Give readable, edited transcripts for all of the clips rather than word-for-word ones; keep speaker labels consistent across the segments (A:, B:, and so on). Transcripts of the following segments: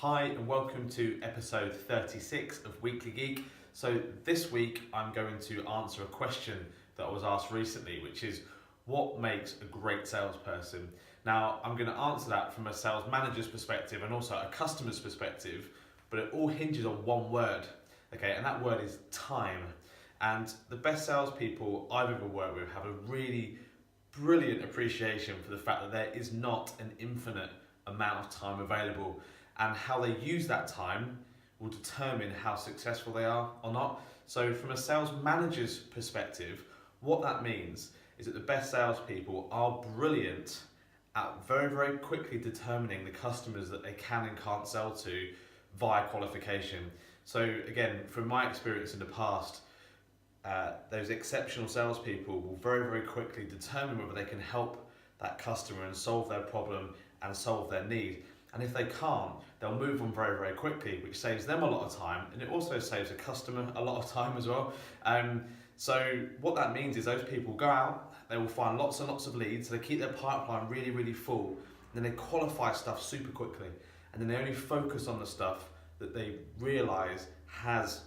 A: Hi and welcome to episode 36 of Weekly Geek. So this week I'm going to answer a question that I was asked recently, which is what makes a great salesperson? Now I'm going to answer that from a sales manager's perspective and also a customer's perspective, but it all hinges on one word, okay, and that word is time. And the best salespeople I've ever worked with have a really brilliant appreciation for the fact that there is not an infinite amount of time available, and how they use that time will determine how successful they are or not. So from a sales manager's perspective, what that means is that the best salespeople are brilliant at very quickly determining the customers that they can and can't sell to via qualification. So again, from my experience in the past, those exceptional salespeople will very quickly determine whether they can help that customer and solve their problem and solve their need. And if they can't, they'll move on very quickly, which saves them a lot of time, and it also saves a customer a lot of time as well. So what that means is those people go out, they will find lots and lots of leads, so they keep their pipeline really full, and then they qualify stuff super quickly, and then they only focus on the stuff that they realise has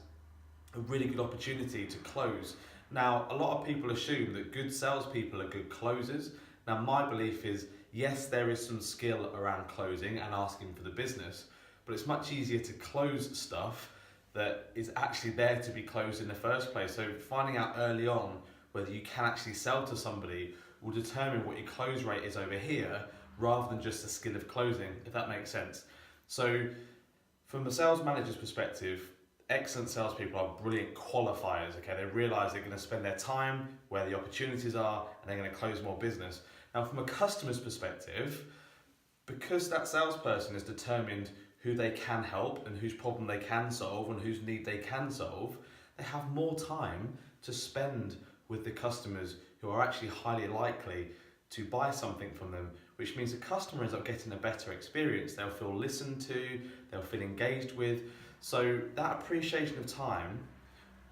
A: a really good opportunity to close. Now, a lot of people assume that good salespeople are good closers. Now, my belief is, yes, there is some skill around closing and asking for the business, but it's much easier to close stuff that is actually there to be closed in the first place. So finding out early on whether you can actually sell to somebody will determine what your close rate is over here, rather than just the skill of closing, if that makes sense. So from a sales manager's perspective, excellent salespeople are brilliant qualifiers. Okay, they realise they're going to spend their time where the opportunities are, and they're going to close more business. Now, from a customer's perspective, because that salesperson has determined who they can help and whose problem they can solve and whose need they can solve, they have more time to spend with the customers who are actually highly likely to buy something from them, which means the customer ends up getting a better experience. They'll feel listened to, they'll feel engaged with. So that appreciation of time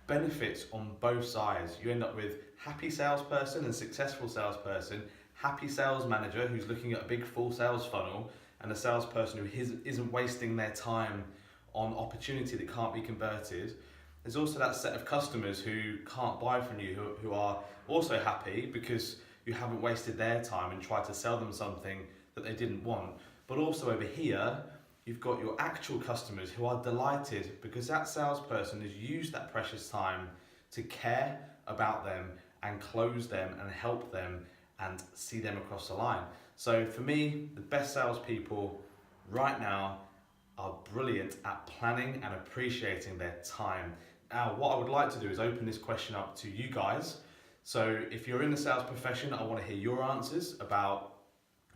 A: benefits on both sides. You end up with happy salesperson and successful salesperson, happy sales manager who's looking at a big full sales funnel, and a salesperson who isn't wasting their time on opportunity that can't be converted. There's also that set of customers who can't buy from you, who are also happy because you haven't wasted their time and tried to sell them something that they didn't want. But also over here, you've got your actual customers who are delighted because that salesperson has used that precious time to care about them and close them and help them and see them across the line. So for me, the best salespeople right now are brilliant at planning and appreciating their time. Now, what I would like to do is open this question up to you guys. So if you're in the sales profession, I want to hear your answers about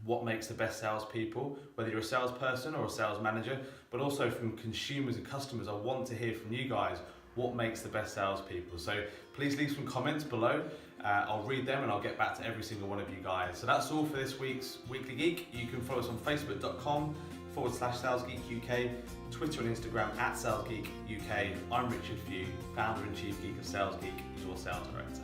A: what makes the best salespeople, whether you're a salesperson or a sales manager, but also from consumers and customers, I want to hear from you guys what makes the best salespeople. So please leave some comments below. I'll read them and I'll get back to every single one of you guys. So that's all for this week's Weekly Geek. You can follow us on facebook.com/SalesGeekUK, Twitter and Instagram @SalesGeekUK. I'm Richard Few, founder and chief geek of Sales Geek, your sales director.